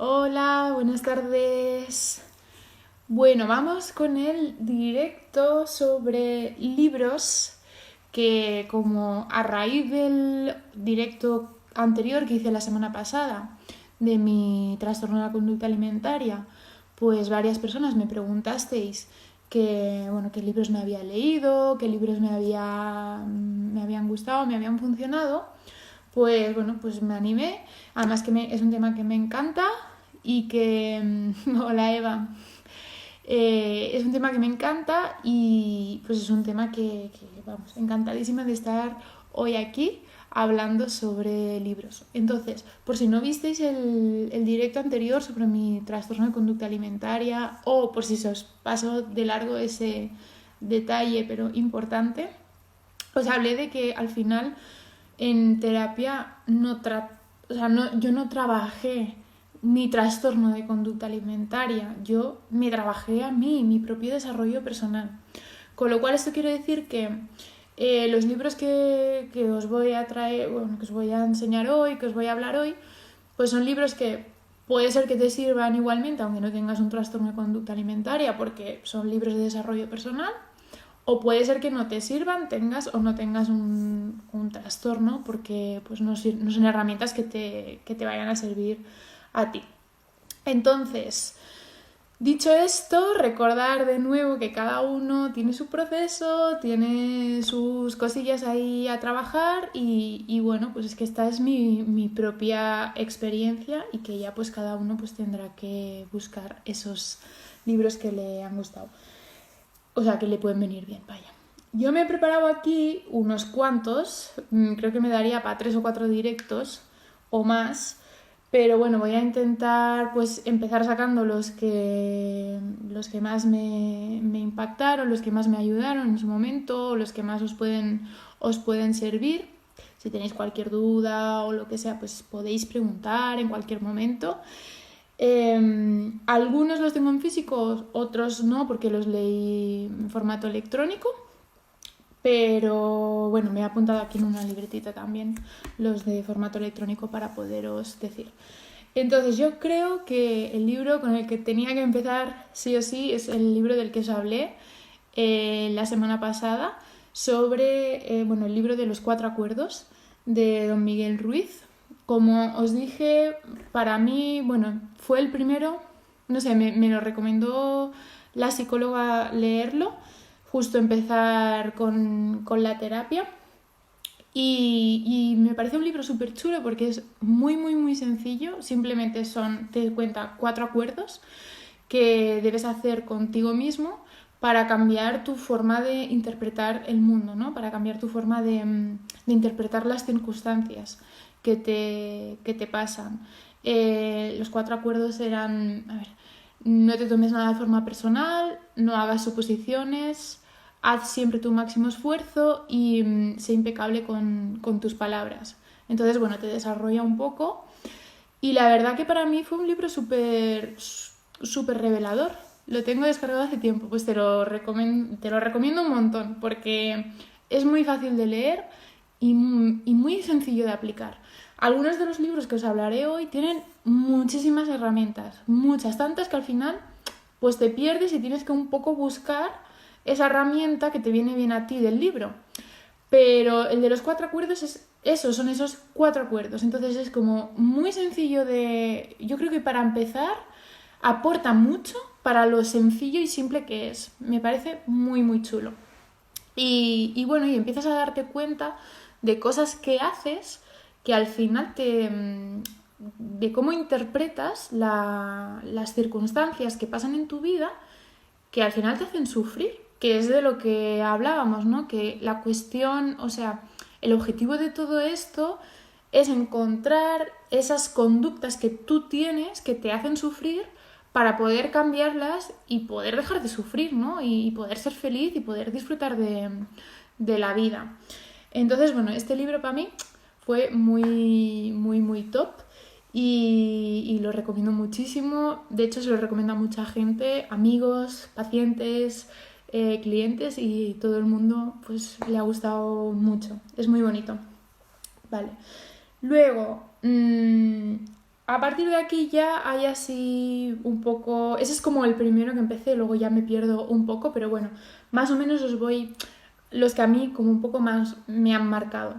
Hola, buenas tardes. Bueno, vamos con el directo sobre libros que como a raíz del directo anterior que hice la semana pasada de mi trastorno de la conducta alimentaria, pues varias personas me preguntasteis qué libros me había leído, qué libros me habían gustado, me habían funcionado. Pues me animé. Además es un tema que me encanta y que... Hola Eva. Es un tema que me encanta y pues es un tema vamos, encantadísima de estar hoy aquí hablando sobre libros. Entonces, por si no visteis el directo anterior sobre mi trastorno de conducta alimentaria o por si se os pasó de largo ese detalle pero importante, os hablé de que al final en terapia yo no trabajé mi trastorno de conducta alimentaria, yo me trabajé a mí, mi propio desarrollo personal. Con lo cual esto quiere decir que los libros que os voy a traer, bueno, que os voy a enseñar hoy, que os voy a hablar hoy, pues son libros que puede ser que te sirvan igualmente, aunque no tengas un trastorno de conducta alimentaria, porque son libros de desarrollo personal, o puede ser que no te sirvan, tengas o no tengas un trastorno, porque pues no son herramientas que te vayan a servir a ti. Entonces, dicho esto, recordar de nuevo que cada uno tiene su proceso, tiene sus cosillas ahí a trabajar y bueno, pues es que esta es mi propia experiencia y que ya pues cada uno pues tendrá que buscar esos libros que le han gustado. O sea, que le pueden venir bien, vaya. Yo me he preparado aquí unos cuantos, creo que me daría para 3 o 4 directos o más, pero bueno, voy a intentar pues empezar sacando los que más me impactaron, los que más me ayudaron en su momento, los que más os pueden servir. Si tenéis cualquier duda o lo que sea, pues podéis preguntar en cualquier momento. Algunos los tengo en físico, otros no, porque los leí en formato electrónico. Pero bueno, me he apuntado aquí en una libretita también los de formato electrónico para poderos decir. Entonces yo creo que el libro con el que tenía que empezar sí o sí es el libro del que os hablé la semana pasada sobre el libro de los 4 acuerdos de don Miguel Ruiz. Como os dije, para mí, bueno, fue el primero, no sé, me lo recomendó la psicóloga leerlo, justo empezar con la terapia. Y me parece un libro súper chulo porque es muy sencillo. Simplemente te cuenta 4 acuerdos que debes hacer contigo mismo para cambiar tu forma de interpretar el mundo, ¿no? Para cambiar tu forma de interpretar las circunstancias que te pasan. Los 4 acuerdos eran, a ver, no te tomes nada de forma personal, no hagas suposiciones, haz siempre tu máximo esfuerzo y sé impecable con tus palabras. Entonces, bueno, te desarrolla un poco. Y la verdad que para mí fue un libro súper revelador. Lo tengo descargado hace tiempo, pues te lo recomiendo un montón, porque es muy fácil de leer y muy sencillo de aplicar. Algunos de los libros que os hablaré hoy tienen muchísimas herramientas, muchas, tantas que al final pues te pierdes y tienes que un poco buscar esa herramienta que te viene bien a ti del libro. Pero el de los 4 acuerdos son esos 4 acuerdos. Entonces es como muy sencillo de... Yo creo que para empezar aporta mucho para lo sencillo y simple que es. Me parece muy chulo. Y bueno, y empiezas a darte cuenta de cosas que haces que al final de cómo interpretas las circunstancias que pasan en tu vida que al final te hacen sufrir, que es de lo que hablábamos, ¿no? Que la cuestión, o sea, el objetivo de todo esto es encontrar esas conductas que tú tienes que te hacen sufrir para poder cambiarlas y poder dejar de sufrir, ¿no? Y poder ser feliz y poder disfrutar de la vida. Entonces, bueno, este libro para mí fue muy top y lo recomiendo muchísimo. De hecho, se lo recomiendo a mucha gente, amigos, pacientes, clientes y todo el mundo pues le ha gustado mucho. Es muy bonito. Vale. Luego, a partir de aquí ya hay así un poco... Ese es como el primero que empecé, luego ya me pierdo un poco, pero bueno, más o menos os voy... Los que a mí como un poco más me han marcado.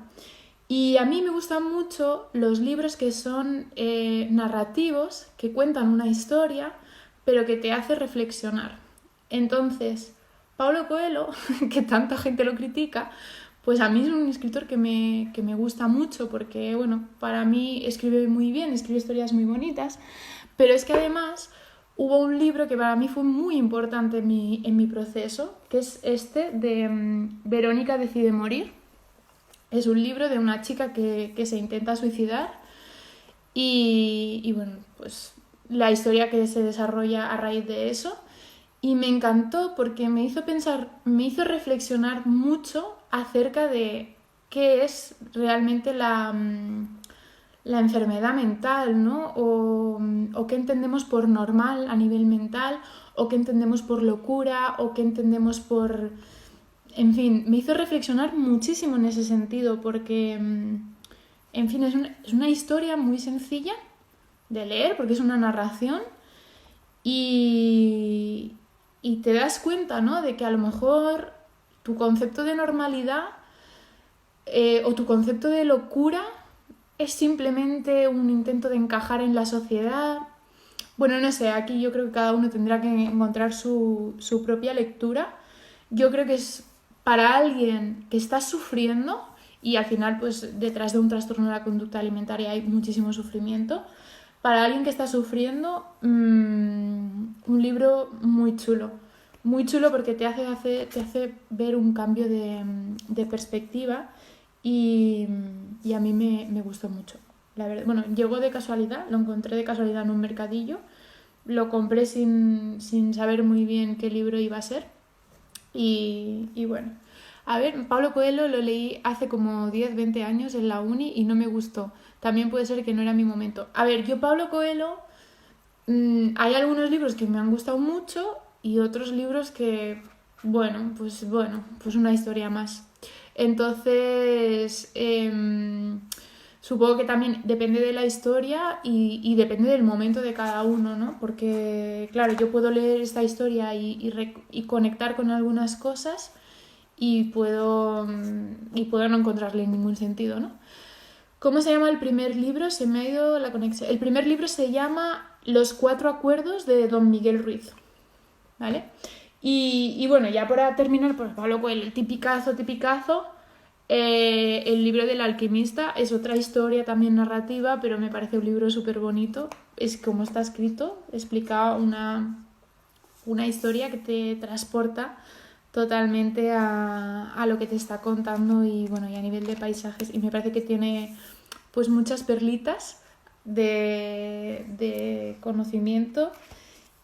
Y a mí me gustan mucho los libros que son narrativos, que cuentan una historia, pero que te hace reflexionar. Entonces, Paulo Coelho, que tanta gente lo critica, pues a mí es un escritor que me gusta mucho porque, bueno, para mí escribe muy bien, escribe historias muy bonitas, pero es que además hubo un libro que para mí fue muy importante en mi proceso, que es este de Verónica decide morir. Es un libro de una chica que se intenta suicidar y bueno, pues la historia que se desarrolla a raíz de eso. Y me encantó porque me hizo pensar, me hizo reflexionar mucho acerca de qué es realmente la enfermedad mental, ¿no? O qué entendemos por normal a nivel mental, o qué entendemos por locura, o qué entendemos por... En fin, me hizo reflexionar muchísimo en ese sentido porque, en fin, es una historia muy sencilla de leer porque es una narración y, y te das cuenta, ¿no? De que a lo mejor tu concepto de normalidad o tu concepto de locura es simplemente un intento de encajar en la sociedad. Bueno, no sé, aquí yo creo que cada uno tendrá que encontrar su propia lectura. Yo creo que es para alguien que está sufriendo y al final pues detrás de un trastorno de la conducta alimentaria hay muchísimo sufrimiento. Para alguien que está sufriendo, un libro muy chulo porque te hace ver un cambio de perspectiva y a mí me gustó mucho. La verdad, bueno, llegó de casualidad, lo encontré de casualidad en un mercadillo, lo compré sin saber muy bien qué libro iba a ser y bueno. A ver, Pablo Coelho lo leí hace como 10, 20 años en la uni y no me gustó. También puede ser que no era mi momento. A ver, yo Pablo Coelho, hay algunos libros que me han gustado mucho y otros libros que, bueno, pues una historia más. Entonces, supongo que también depende de la historia y depende del momento de cada uno, ¿no? Porque, claro, yo puedo leer esta historia y conectar con algunas cosas y puedo no encontrarle ningún sentido, ¿no? ¿Cómo se llama el primer libro? Se me ha ido la conexión. El primer libro se llama Los cuatro acuerdos de Don Miguel Ruiz, ¿vale? Y bueno, ya para terminar, pues Pablo Coelho, el tipicazo, el libro del alquimista es otra historia también narrativa, pero me parece un libro súper bonito. Es como está escrito, explica una historia que te transporta totalmente a lo que te está contando y bueno, y a nivel de paisajes. Y me parece que tiene pues muchas perlitas de conocimiento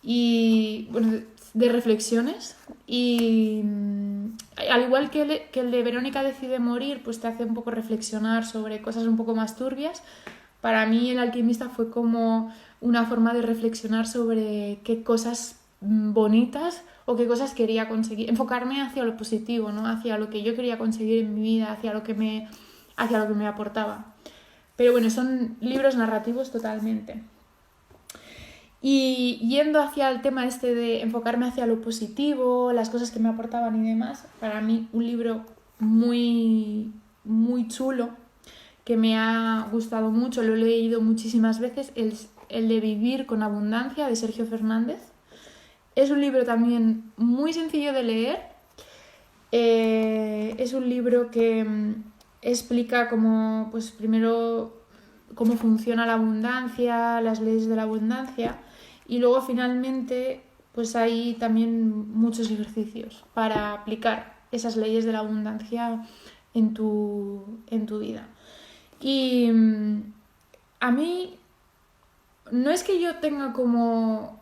y bueno, de reflexiones y al igual que el de Verónica decide morir, pues te hace un poco reflexionar sobre cosas un poco más turbias. Para mí el alquimista fue como una forma de reflexionar sobre qué cosas bonitas o qué cosas quería conseguir, enfocarme hacia lo positivo, ¿no? Hacia lo que yo quería conseguir en mi vida, hacia lo que me aportaba. Pero bueno, son libros narrativos totalmente. Y yendo hacia el tema este de enfocarme hacia lo positivo, las cosas que me aportaban y demás, para mí un libro muy, muy chulo, que me ha gustado mucho, lo he leído muchísimas veces, es el de Vivir con Abundancia, de Sergio Fernández. Es un libro también muy sencillo de leer. Es un libro que explica cómo, pues primero, cómo funciona la abundancia, las leyes de la abundancia y luego finalmente pues hay también muchos ejercicios para aplicar esas leyes de la abundancia en tu vida. Y a mí no es que yo tenga como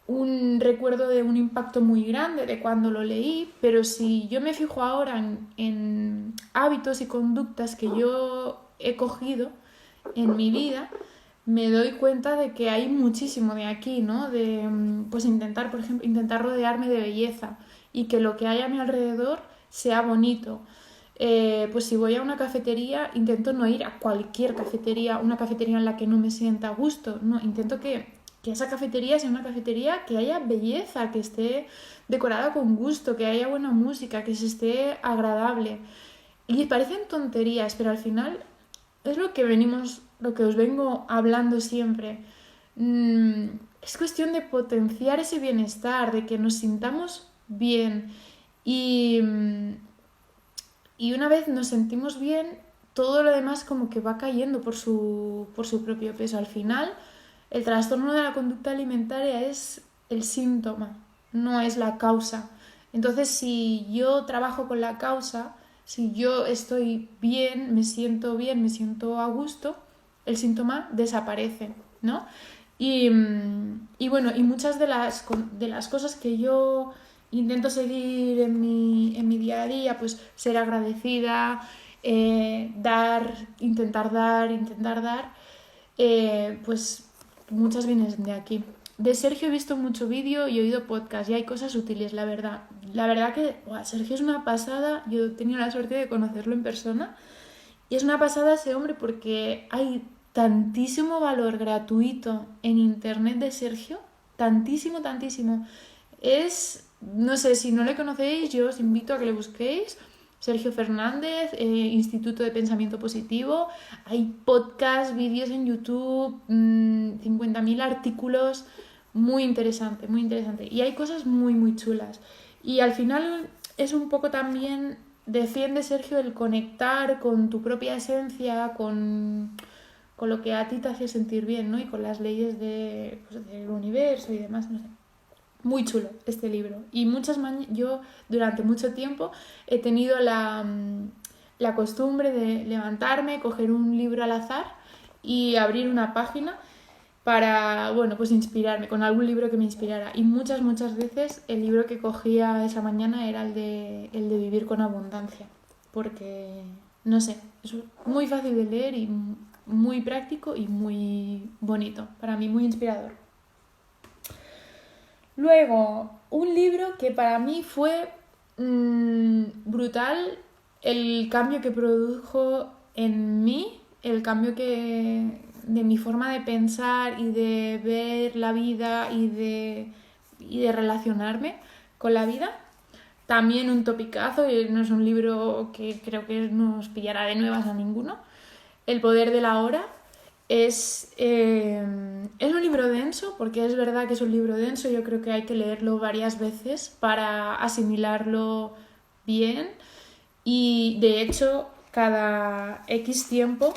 un recuerdo de un impacto muy grande de cuando lo leí, pero si yo me fijo ahora en hábitos y conductas que yo he cogido en mi vida, me doy cuenta de que hay muchísimo de aquí, ¿no? De pues intentar, por ejemplo, intentar rodearme de belleza y que lo que hay a mi alrededor sea bonito. Pues si voy a una cafetería, intento no ir a cualquier cafetería, una cafetería en la que no me sienta a gusto. No, intento que esa cafetería sea una cafetería que haya belleza, que esté decorada con gusto, que haya buena música, que se esté agradable. Y parecen tonterías, pero al final es lo que os vengo hablando siempre. Mm, es cuestión de potenciar ese bienestar, de que nos sintamos bien. Y, y una vez nos sentimos bien, todo lo demás como que va cayendo por su propio peso. Al final, el trastorno de la conducta alimentaria es el síntoma, no es la causa. Entonces, si yo trabajo con la causa, si yo estoy bien, me siento a gusto, el síntoma desaparece, ¿no? Y bueno, y muchas de las cosas que yo intento seguir en mi día a día, pues ser agradecida, intentar dar, pues muchas vienen de aquí. De Sergio he visto mucho vídeo y he oído podcast y hay cosas útiles, la verdad. La verdad que Sergio es una pasada, yo he tenido la suerte de conocerlo en persona y es una pasada ese hombre porque hay tantísimo valor gratuito en internet de Sergio, tantísimo. No sé, si no le conocéis, yo os invito a que le busquéis. Sergio Fernández, Instituto de Pensamiento Positivo. Hay podcasts, vídeos en YouTube, 50.000 artículos. Muy interesante, muy interesante. Y hay cosas muy chulas. Y al final es un poco también, defiende Sergio el conectar con tu propia esencia, con lo que a ti te hace sentir bien, ¿no? Y con las leyes pues, del universo y demás, no sé. Muy chulo este libro. Y yo durante mucho tiempo he tenido la costumbre de levantarme, coger un libro al azar y abrir una página para, bueno, pues inspirarme con algún libro que me inspirara. Y muchas veces el libro que cogía esa mañana era el de Vivir con Abundancia. Porque, no sé, es muy fácil de leer y muy práctico y muy bonito. Para mí, muy inspirador. Luego, un libro que para mí fue brutal el cambio que produjo en mí, el cambio de mi forma de pensar y de ver la vida y de relacionarme con la vida. También un topicazo, y no es un libro que creo que nos pillará de nuevas a ninguno. El poder de la hora. Es un libro denso, porque es verdad que es un libro denso, yo creo que hay que leerlo varias veces para asimilarlo bien y de hecho cada X tiempo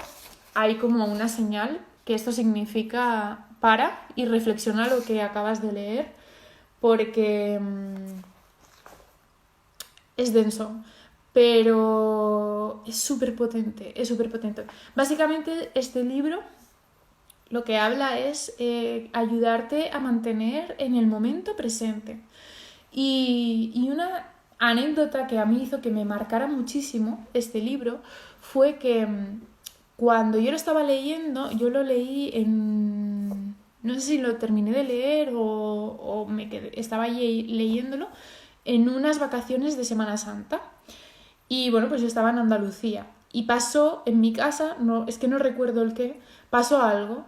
hay como una señal que esto significa para y reflexiona lo que acabas de leer porque es denso, pero es súper potente, es súper potente. Básicamente este libro lo que habla es ayudarte a mantener en el momento presente. Y una anécdota que a mí hizo que me marcara muchísimo este libro fue que cuando yo lo estaba leyendo, yo lo leí en... No sé si lo terminé de leer o estaba allí leyéndolo en unas vacaciones de Semana Santa. Y bueno, pues yo estaba en Andalucía. Y pasó en mi casa, no, es que no recuerdo el qué, pasó algo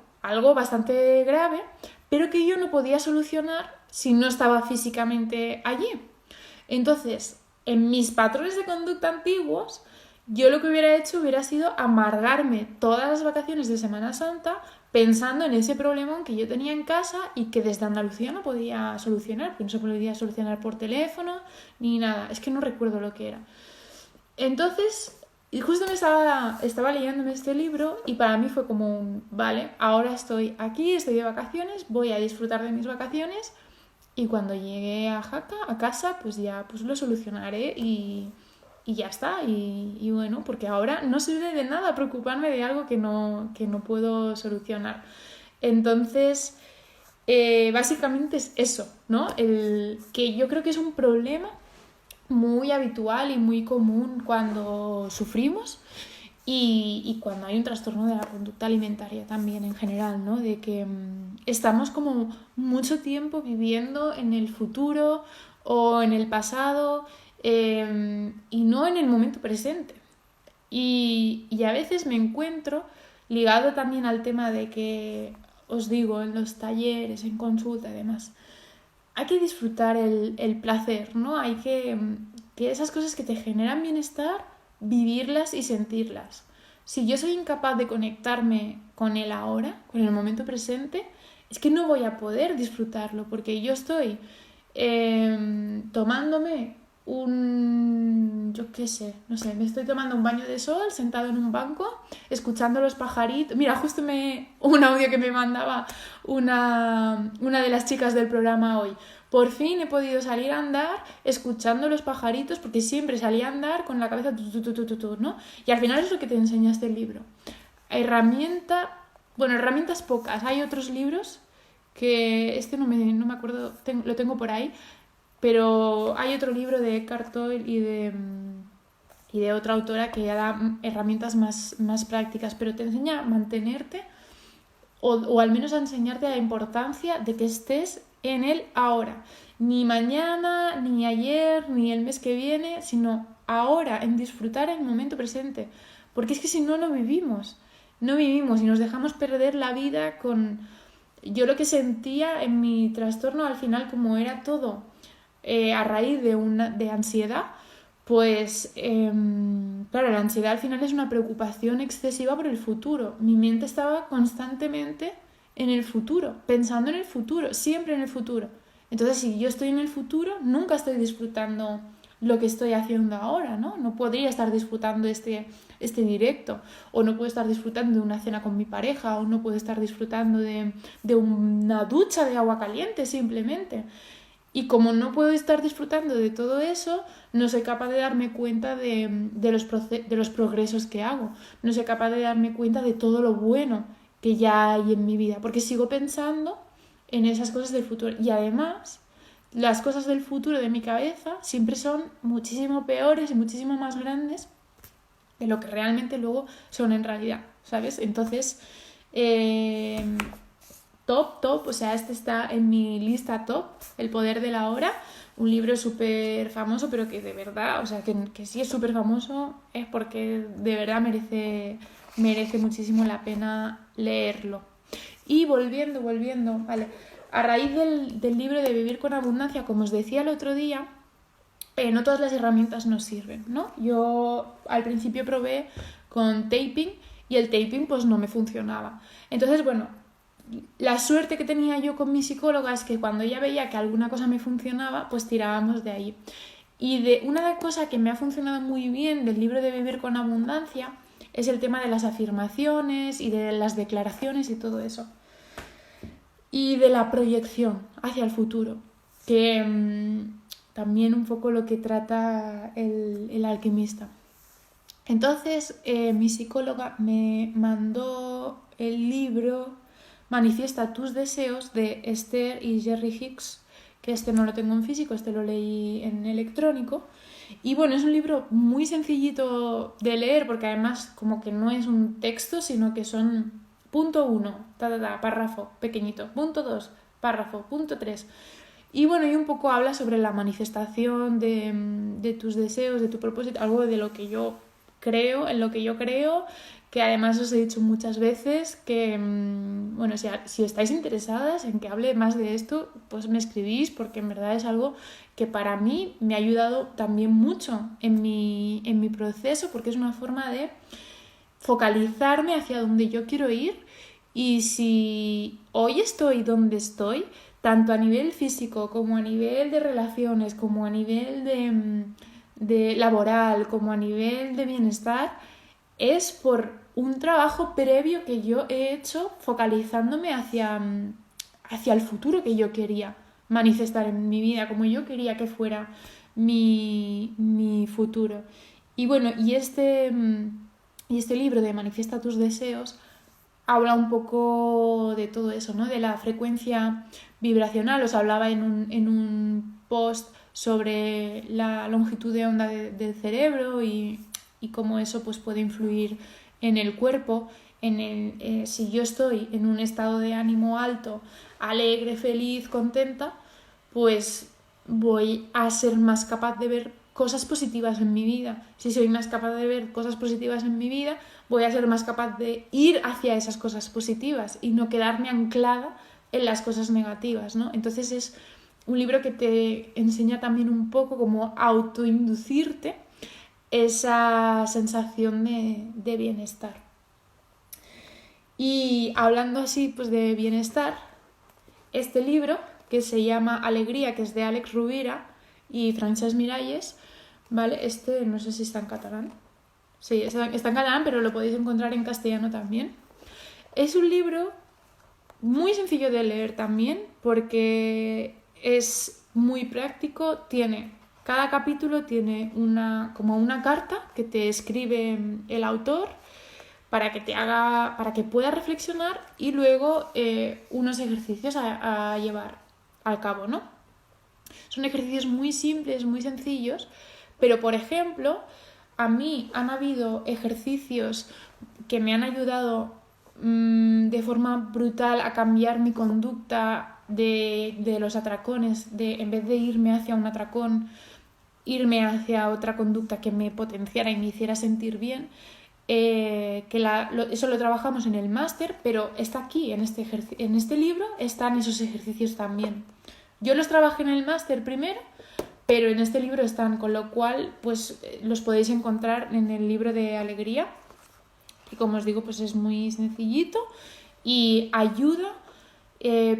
bastante grave, pero que yo no podía solucionar si no estaba físicamente allí. Entonces, en mis patrones de conducta antiguos, yo lo que hubiera hecho hubiera sido amargarme todas las vacaciones de Semana Santa pensando en ese problema que yo tenía en casa y que desde Andalucía no podía solucionar, porque no se podía solucionar por teléfono ni nada, es que no recuerdo lo que era. Entonces, y justo estaba leyéndome este libro y para mí fue como vale, ahora estoy aquí, estoy de vacaciones, voy a disfrutar de mis vacaciones y cuando llegue a Jaca, a casa, pues ya pues lo solucionaré y ya está. Y bueno, porque ahora no sirve de nada preocuparme de algo que no puedo solucionar. Entonces, básicamente es eso, ¿no? El que yo creo que es un problema muy habitual y muy común cuando sufrimos y cuando hay un trastorno de la conducta alimentaria también en general, ¿no? De que estamos como mucho tiempo viviendo en el futuro o en el pasado y no en el momento presente. Y a veces me encuentro ligado también al tema de que, os digo, en los talleres, en consulta y demás, hay que disfrutar el placer, ¿no? Hay que esas cosas que te generan bienestar, vivirlas y sentirlas. Si yo soy incapaz de conectarme con el ahora, con el momento presente, es que no voy a poder disfrutarlo, porque yo estoy tomándome yo qué sé, no sé, me estoy tomando un baño de sol sentado en un banco, escuchando los pajaritos. Mira, justo un audio que me mandaba una de las chicas del programa hoy. Por fin he podido salir a andar escuchando los pajaritos, porque siempre salía a andar con la cabeza ¿no? Y al final es lo que te enseña este libro. Herramientas pocas. Hay otros libros que no me acuerdo, lo tengo por ahí, pero hay otro libro de Eckhart Tolle y de otra autora que ya da herramientas más prácticas, pero te enseña a mantenerte o al menos a enseñarte la importancia de que estés en el ahora. Ni mañana, ni ayer, ni el mes que viene, sino ahora, en disfrutar el momento presente. Porque es que si no, no vivimos. No vivimos y nos dejamos perder la vida con... Yo lo que sentía en mi trastorno al final, como era todo a raíz de ansiedad, pues claro, la ansiedad al final es una preocupación excesiva por el futuro. Mi mente estaba constantemente en el futuro, pensando en el futuro, siempre en el futuro. Entonces, si yo estoy en el futuro, nunca estoy disfrutando lo que estoy haciendo ahora, ¿no? No podría estar disfrutando este directo, o no puedo estar disfrutando de una cena con mi pareja, o no puedo estar disfrutando de una ducha de agua caliente, simplemente. Y como no puedo estar disfrutando de todo eso, no soy capaz de darme cuenta de los progresos que hago. No soy capaz de darme cuenta de todo lo bueno que ya hay en mi vida. Porque sigo pensando en esas cosas del futuro. Y además, las cosas del futuro de mi cabeza siempre son muchísimo peores y muchísimo más grandes de lo que realmente luego son en realidad, ¿sabes? Entonces... top, o sea, este está en mi lista top, El poder de la hora, un libro súper famoso, pero que de verdad, o sea, que sí es súper famoso, es porque de verdad merece muchísimo la pena leerlo. Y volviendo, vale, a raíz del libro de Vivir con Abundancia, como os decía el otro día, no todas las herramientas nos sirven, ¿no? Yo al principio probé con taping y el taping pues no me funcionaba. Entonces, bueno, la suerte que tenía yo con mi psicóloga es que cuando ella veía que alguna cosa me funcionaba, pues tirábamos de ahí. Y de una cosa que me ha funcionado muy bien del libro de Vivir con Abundancia es el tema de las afirmaciones y de las declaraciones y todo eso. Y de la proyección hacia el futuro, que también un poco lo que trata el alquimista. Entonces mi psicóloga me mandó el libro Manifiesta tus deseos de Esther y Jerry Hicks, que este no lo tengo en físico, este lo leí en electrónico. Y bueno, es un libro muy sencillito de leer porque además como que no es un texto, sino que son punto 1, párrafo pequeñito, punto 2, párrafo, punto 3. Y bueno, y un poco habla sobre la manifestación de tus deseos, de tu propósito, algo de lo que yo creo, en lo que yo creo, que además os he dicho muchas veces que, bueno, si estáis interesadas en que hable más de esto, pues me escribís, porque en verdad es algo que para mí me ha ayudado también mucho en mi proceso, porque es una forma de focalizarme hacia donde yo quiero ir. Y si hoy estoy donde estoy, tanto a nivel físico como a nivel de relaciones, como a nivel de laboral, como a nivel de bienestar, es por un trabajo previo que yo he hecho focalizándome hacia el futuro que yo quería manifestar en mi vida, como yo quería que fuera mi futuro. Y bueno, y este libro de Manifiesta tus deseos habla un poco de todo eso, ¿no? De la frecuencia vibracional. Os hablaba en un post sobre la longitud de onda del cerebro y cómo eso pues, puede influir en el cuerpo. Si yo estoy en un estado de ánimo alto, alegre, feliz, contenta, pues voy a ser más capaz de ver cosas positivas en mi vida. Si soy más capaz de ver cosas positivas en mi vida, voy a ser más capaz de ir hacia esas cosas positivas y no quedarme anclada en las cosas negativas, ¿no? Entonces es un libro que te enseña también un poco como autoinducirte esa sensación de bienestar. Y hablando así pues de bienestar, este libro que se llama Alegría, que es de Àlex Rovira y Francesc Miralles, ¿vale? Este no sé si está en catalán. Sí, está en catalán, pero lo podéis encontrar en castellano también. Es un libro muy sencillo de leer también, porque es muy práctico. Cada capítulo tiene como una carta que te escribe el autor para que puedas reflexionar, y luego unos ejercicios a llevar al cabo, ¿no? Son ejercicios muy simples, muy sencillos, pero por ejemplo, a mí han habido ejercicios que me han ayudado de forma brutal a cambiar mi conducta de los atracones, de en vez de irme hacia un atracón, irme hacia otra conducta que me potenciara y me hiciera sentir bien. Eso lo trabajamos en el máster, pero está aquí, en este libro están esos ejercicios también. Yo los trabajé en el máster primero, pero en este libro están, con lo cual pues los podéis encontrar en el libro de Alegría, y como os digo, pues es muy sencillito y ayuda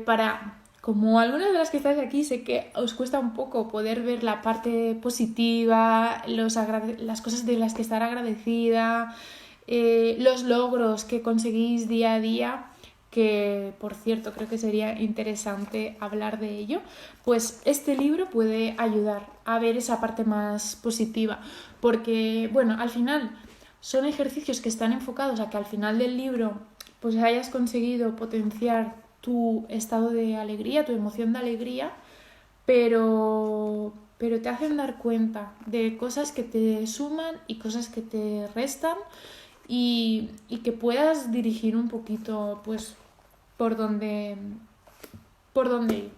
para, como algunas de las que estáis aquí, sé que os cuesta un poco poder ver la parte positiva, las cosas de las que estar agradecida, los logros que conseguís día a día, que por cierto creo que sería interesante hablar de ello. Pues este libro puede ayudar a ver esa parte más positiva, porque bueno, al final son ejercicios que están enfocados a que al final del libro pues hayas conseguido potenciar tu estado de alegría, tu emoción de alegría, pero te hacen dar cuenta de cosas que te suman y cosas que te restan, y que puedas dirigir un poquito pues por dónde ir.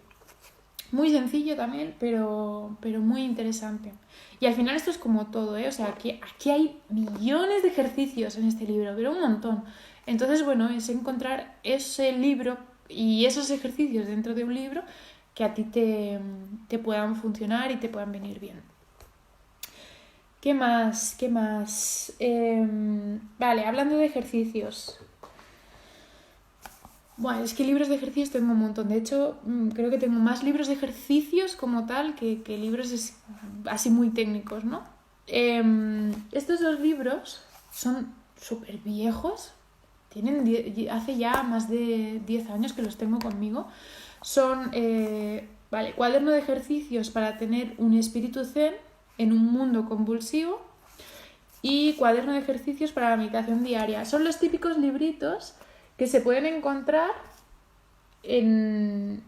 Muy sencillo también, pero muy interesante. Y al final esto es como todo, ¿eh? O sea, aquí hay millones de ejercicios en este libro, pero un montón. Entonces, bueno, es encontrar ese libro y esos ejercicios dentro de un libro que a ti te puedan funcionar y te puedan venir bien. ¿Qué más? Vale, hablando de ejercicios. Bueno, es que libros de ejercicios tengo un montón. De hecho, creo que tengo más libros de ejercicios como tal que libros así muy técnicos, ¿no? Estos dos libros son súper viejos. Hace ya más de 10 años que los tengo conmigo. Son, Cuaderno de ejercicios para tener un espíritu zen en un mundo convulsivo, y Cuaderno de ejercicios para la meditación diaria. Son los típicos libritos que se pueden encontrar en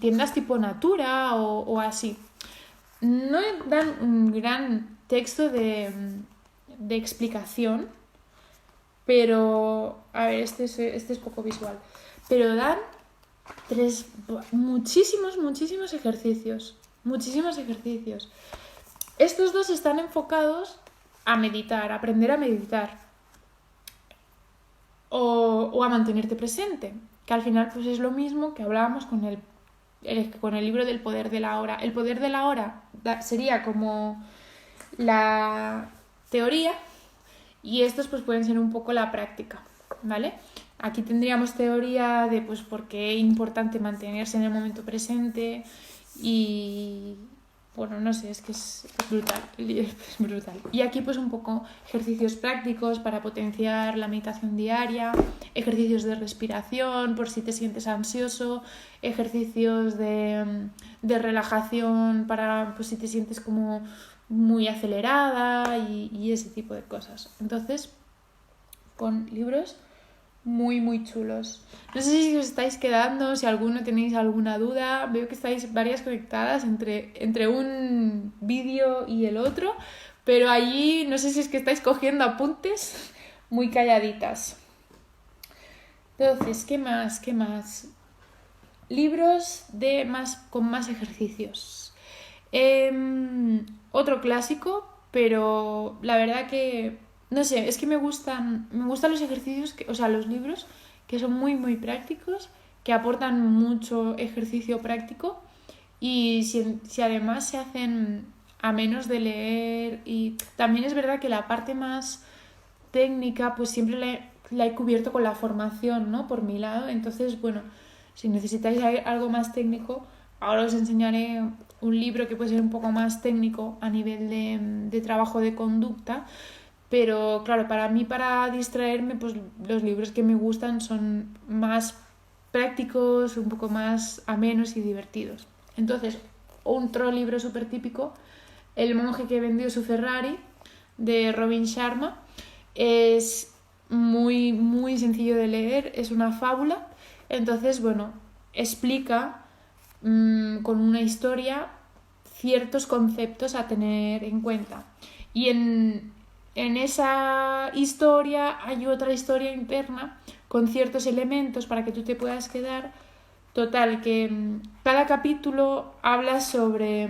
tiendas tipo Natura o así. No dan un gran texto de explicación, pero a ver, este es poco visual, pero dan muchísimos ejercicios. Estos dos están enfocados a meditar, a aprender a meditar o a mantenerte presente, que al final pues es lo mismo que hablábamos con el libro del poder de la hora. El poder de la hora sería como la teoría, y estos pues pueden ser un poco la práctica, ¿vale? Aquí tendríamos teoría de pues por qué es importante mantenerse en el momento presente, y bueno, no sé, es que es brutal, es brutal. Y aquí pues un poco ejercicios prácticos para potenciar la meditación diaria, ejercicios de respiración por si te sientes ansioso, ejercicios de relajación para pues si te sientes como muy acelerada y ese tipo de cosas. Entonces, con libros muy chulos. No sé si os estáis quedando, si alguno tenéis alguna duda. Veo que estáis varias conectadas entre un vídeo y el otro, pero allí no sé si es que estáis cogiendo apuntes muy calladitas. Entonces, ¿qué más? Libros con más ejercicios. Otro clásico, pero la verdad que, no sé, es que me gustan los ejercicios, o sea, los libros que son muy, muy prácticos, que aportan mucho ejercicio práctico y si además se hacen a menos de leer y también es verdad que la parte más técnica pues siempre la he cubierto con la formación, ¿no? Por mi lado, entonces, bueno, si necesitáis algo más técnico, ahora os enseñaré un libro que puede ser un poco más técnico a nivel de trabajo de conducta, pero claro, para mí, para distraerme, pues los libros que me gustan son más prácticos, un poco más amenos y divertidos. Entonces, otro libro súper típico, El monje que vendió su Ferrari, de Robin Sharma, es muy, muy sencillo de leer, es una fábula, entonces, bueno, explica con una historia ciertos conceptos a tener en cuenta. Y en esa historia hay otra historia interna con ciertos elementos para que tú te puedas quedar. Total, que cada capítulo habla sobre,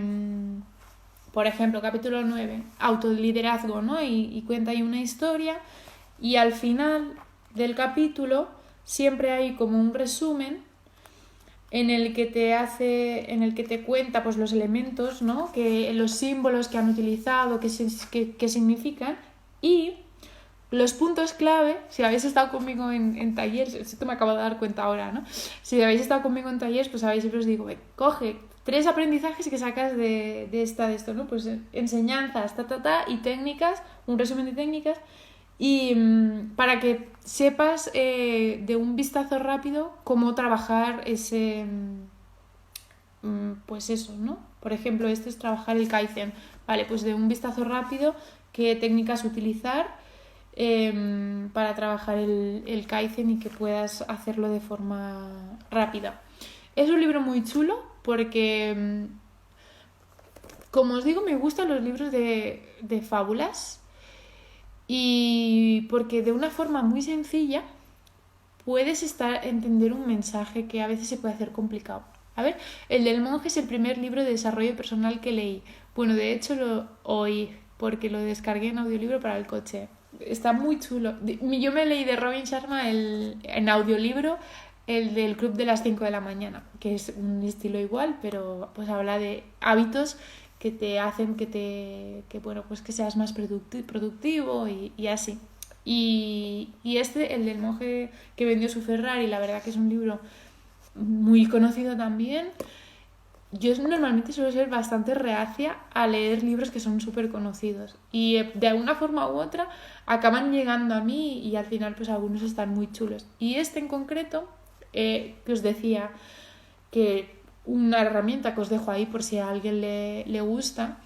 por ejemplo, capítulo 9 autoliderazgo, ¿no? Y cuenta ahí una historia y al final del capítulo siempre hay como un resumen en el que te cuenta pues los elementos, ¿no? Que los símbolos que han utilizado, qué significan y los puntos clave. Si habéis estado conmigo en talleres, esto me acabo de dar cuenta ahora, ¿no? Si habéis estado conmigo en talleres, pues sabéis, siempre os digo, coge 3 aprendizajes que sacas de esto, ¿no? Pues enseñanzas, y técnicas, un resumen de técnicas y para que sepas de un vistazo rápido cómo trabajar ese, pues eso, ¿no? Por ejemplo, esto es trabajar el Kaizen. Vale, pues de un vistazo rápido, qué técnicas utilizar para trabajar el Kaizen y que puedas hacerlo de forma rápida. Es un libro muy chulo porque, como os digo, me gustan los libros de fábulas y porque de una forma muy sencilla puedes entender un mensaje que a veces se puede hacer complicado. A ver, el del monje es el primer libro de desarrollo personal que leí. Bueno, de hecho lo oí porque lo descargué en audiolibro para el coche. Está muy chulo. Yo me leí de Robin Sharma en audiolibro el del Club de las 5 de la mañana, que es un estilo igual, pero pues habla de hábitos que te hacen bueno, pues que seas más productivo y así. Y el del monje que vendió su Ferrari, la verdad que es un libro muy conocido también. Yo normalmente suelo ser bastante reacia a leer libros que son súper conocidos y de alguna forma u otra acaban llegando a mí y al final pues algunos están muy chulos. Y este en concreto, que os decía que una herramienta que os dejo ahí por si a alguien le gusta,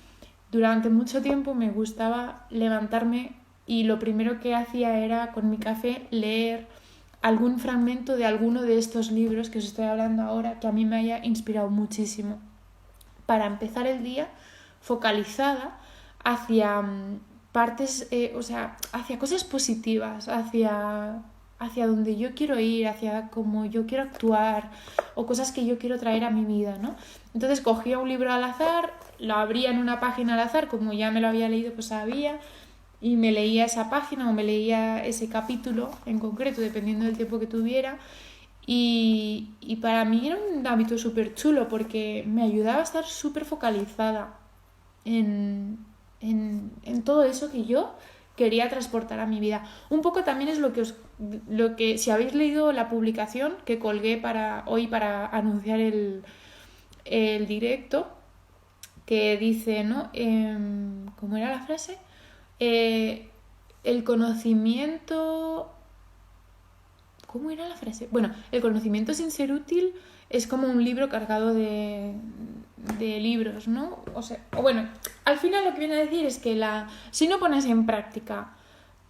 durante mucho tiempo me gustaba levantarme y lo primero que hacía era con mi café leer algún fragmento de alguno de estos libros que os estoy hablando ahora que a mí me haya inspirado muchísimo para empezar el día focalizada hacia partes, o sea, hacia cosas positivas, hacia donde yo quiero ir, hacia cómo yo quiero actuar o cosas que yo quiero traer a mi vida, ¿no? Entonces cogía un libro al azar, lo abría en una página al azar, como ya me lo había leído, pues sabía, y me leía esa página o me leía ese capítulo en concreto, dependiendo del tiempo que tuviera. Y para mí era un hábito súper chulo porque me ayudaba a estar súper focalizada en todo eso que yo quería transportar a mi vida. Un poco también es lo que si habéis leído la publicación que colgué hoy para anunciar el directo, que dice, ¿no? ¿Cómo era la frase? El conocimiento... ¿Cómo era la frase? Bueno, el conocimiento sin ser útil es como un libro cargado de libros, ¿no? Bueno, al final lo que viene a decir es que si no pones en práctica,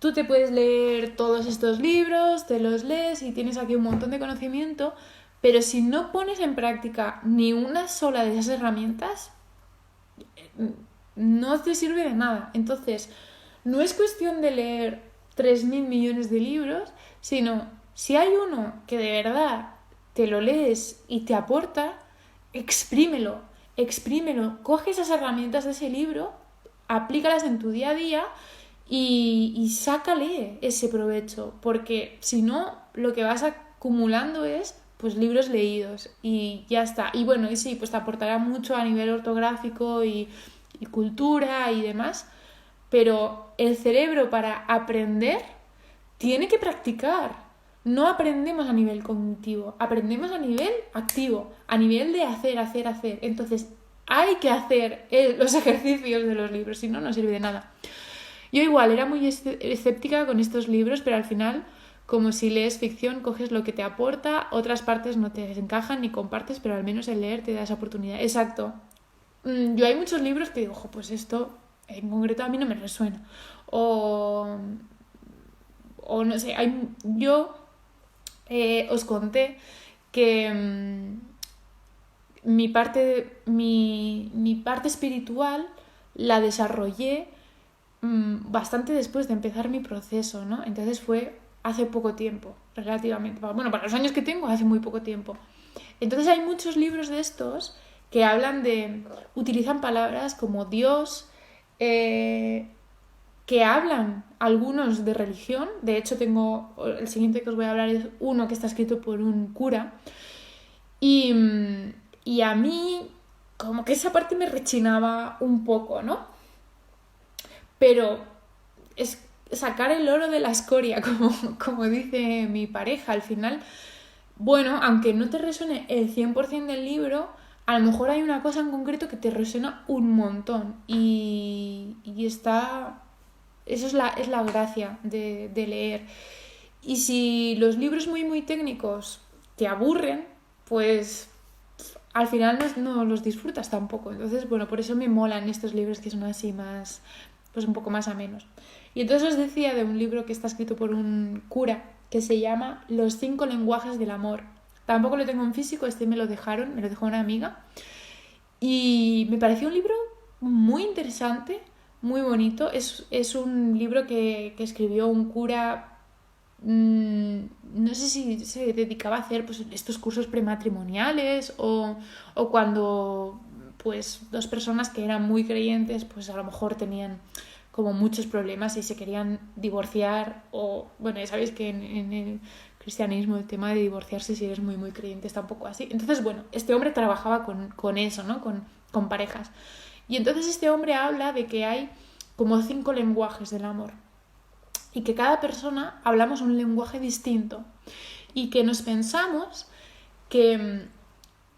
tú te puedes leer todos estos libros, te los lees y tienes aquí un montón de conocimiento, pero si no pones en práctica ni una sola de esas herramientas, no te sirve de nada. Entonces, no es cuestión de leer 3.000 millones de libros, sino si hay uno que de verdad te lo lees y te aporta, exprímelo. exprímelo, coge esas herramientas de ese libro, aplícalas en tu día a día y sácale ese provecho, porque si no, lo que vas acumulando es pues libros leídos y ya está. Y bueno, y sí, pues te aportará mucho a nivel ortográfico y cultura y demás, pero el cerebro para aprender tiene que practicar. No aprendemos a nivel cognitivo, aprendemos a nivel activo, a nivel de hacer, hacer, hacer. Entonces, hay que hacer los ejercicios de los libros, si no, no sirve de nada. Yo igual era muy escéptica con estos libros, pero al final, como si lees ficción, coges lo que te aporta, otras partes no te encajan ni compartes, pero al menos el leer te da esa oportunidad. Exacto. Yo hay muchos libros que digo, ojo, pues esto en concreto a mí no me resuena. O, o no sé, yo os conté que mi parte espiritual la desarrollé bastante después de empezar mi proceso, ¿no? Entonces fue hace poco tiempo, relativamente. Bueno, para los años que tengo, hace muy poco tiempo. Entonces hay muchos libros de estos que hablan utilizan palabras como Dios, que hablan algunos de religión. De hecho, el siguiente que os voy a hablar es uno que está escrito por un cura. Y, y a mí, como que esa parte me rechinaba un poco, ¿no? Pero es sacar el oro de la escoria, como dice mi pareja. Al final, bueno, aunque no te resuene el 100% del libro, a lo mejor hay una cosa en concreto que te resuena un montón. Y está... Eso es la gracia de leer. Y si los libros muy, muy técnicos te aburren, pues al final no los disfrutas tampoco. Entonces, bueno, por eso me molan estos libros que son así más, pues un poco más amenos. Y entonces os decía de un libro que está escrito por un cura que se llama Los 5 lenguajes del amor. Tampoco lo tengo en físico, me lo dejó una amiga. Y me pareció un libro muy interesante, muy bonito. Es un libro que escribió un cura, no sé si se dedicaba a hacer pues, estos cursos prematrimoniales o cuando pues dos personas que eran muy creyentes pues a lo mejor tenían como muchos problemas y se querían divorciar o bueno, ya sabéis que en el cristianismo el tema de divorciarse si eres muy muy creyente está un poco así. Entonces bueno, este hombre trabajaba con eso, ¿no? Con parejas. Y entonces este hombre habla de que hay como 5 lenguajes del amor y que cada persona hablamos un lenguaje distinto y que nos pensamos que